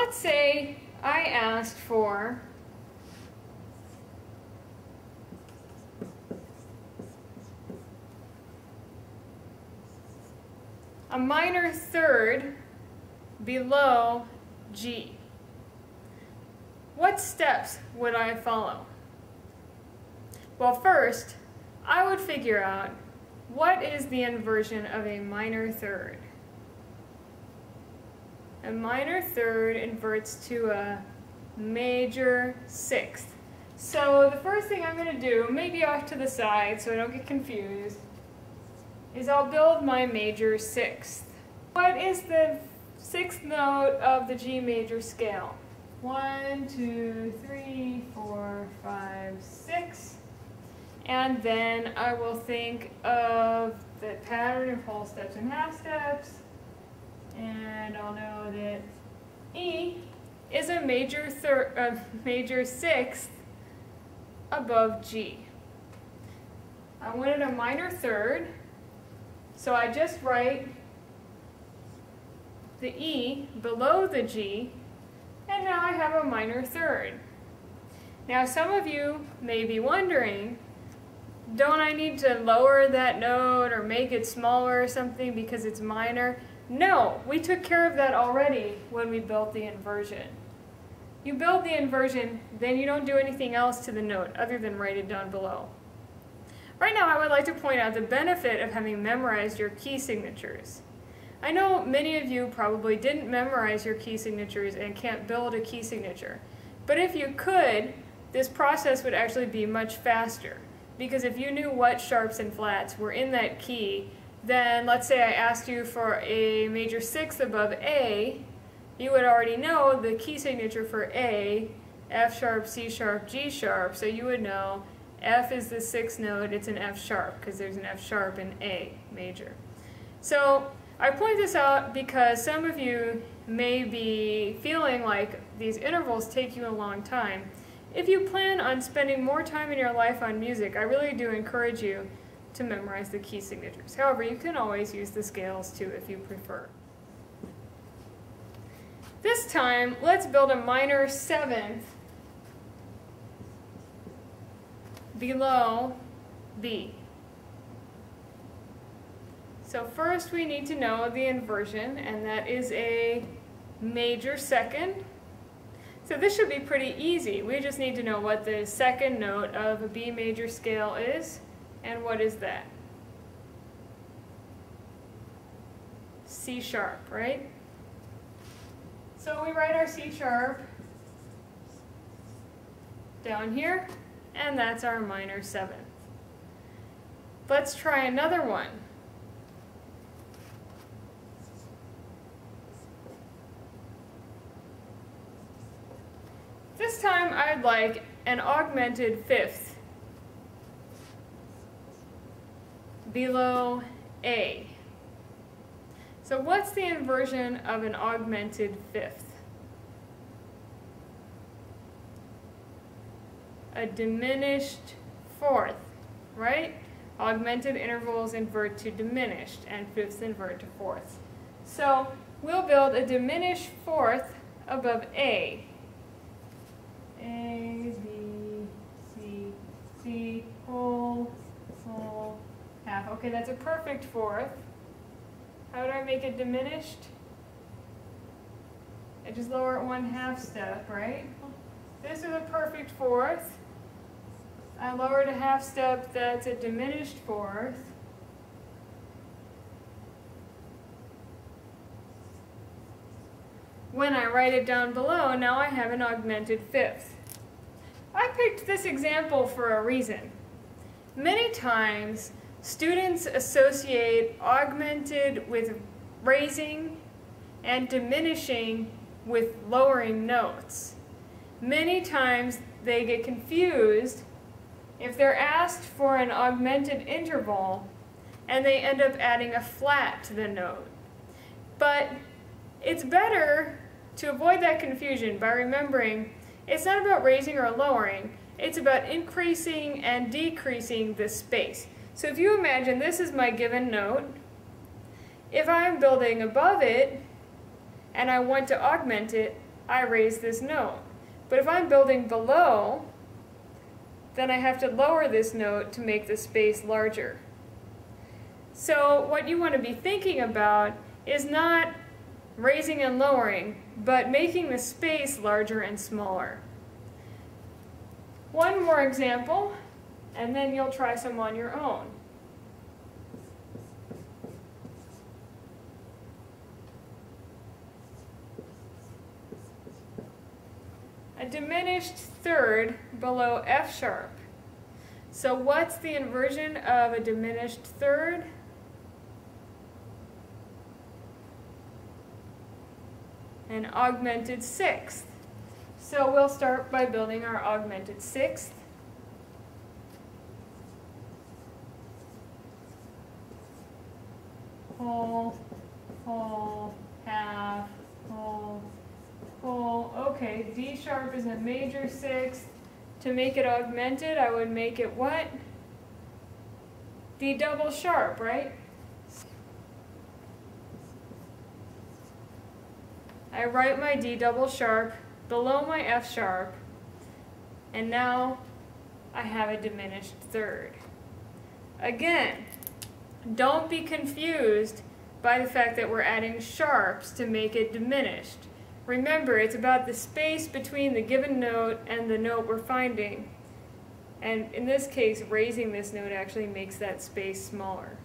let's say I asked for a minor third below G. What steps would I follow? Well, first, I would figure out what is the inversion of a minor third. A minor third inverts to a major sixth. So the first thing I'm going to do, maybe off to the side so I don't get confused, is I'll build my major sixth. What is the sixth note of the G major scale? 1, 2, 3, 4, 5, 6. And then I will think of the pattern of whole steps and half steps. And I'll know that E is a major sixth above G. I wanted a minor third, so I just write the E below the G, and now I have a minor third. Now some of you may be wondering, don't I need to lower that note or make it smaller or something because it's minor? No, we took care of that already when we built the inversion. You build the inversion, then you don't do anything else to the note other than write it down below. Right now I would like to point out the benefit of having memorized your key signatures. I know many of you probably didn't memorize your key signatures and can't build a key signature. But if you could, this process would actually be much faster. Because if you knew what sharps and flats were in that key, then let's say I asked you for a major sixth above A, you would already know the key signature for A, F sharp, C sharp, G sharp, so you would know F is the sixth note, it's an F sharp, because there's an F sharp in A major. So I point this out because some of you may be feeling like these intervals take you a long time. If you plan on spending more time in your life on music, I really do encourage you to memorize the key signatures. However, you can always use the scales too if you prefer. This time, let's build a minor seventh below B. So first we need to know the inversion, and that is a major second. So this should be pretty easy. We just need to know what the second note of a B major scale is, and what is that? C sharp, right? So we write our C sharp down here, and that's our minor seventh. Let's try another one. This time I'd like an augmented fifth below A. So what's the inversion of an augmented fifth? A diminished fourth, right? Augmented intervals invert to diminished, and fifths invert to fourths. So we'll build a diminished fourth above A. A, B, C, C, whole, half. Okay, that's a perfect fourth. How do I make it diminished? I just lower it 1/2 step, right? This is a perfect fourth. I lowered a 1/2 step, that's a diminished fourth. When I write it down below, now I have an augmented fifth. I picked this example for a reason. Many times, students associate augmented with raising and diminishing with lowering notes. Many times they get confused if they're asked for an augmented interval and they end up adding a flat to the note. But it's better to avoid that confusion by remembering it's not about raising or lowering, it's about increasing and decreasing the space. So if you imagine this is my given note, if I'm building above it and I want to augment it, I raise this note. But if I'm building below, then I have to lower this note to make the space larger. So what you want to be thinking about is not raising and lowering, but making the space larger and smaller. One more example, and then you'll try some on your own. A diminished third below F sharp. So what's the inversion of a diminished third? An augmented sixth. So we'll start by building our augmented sixth. Whole, whole, half, whole, whole. Okay, D sharp is a major sixth. To make it augmented, I would make it what? D double sharp, right? I write my D double sharp below my F sharp, and now I have a diminished third. Again, don't be confused by the fact that we're adding sharps to make it diminished. Remember, it's about the space between the given note and the note we're finding. And in this case, raising this note actually makes that space smaller.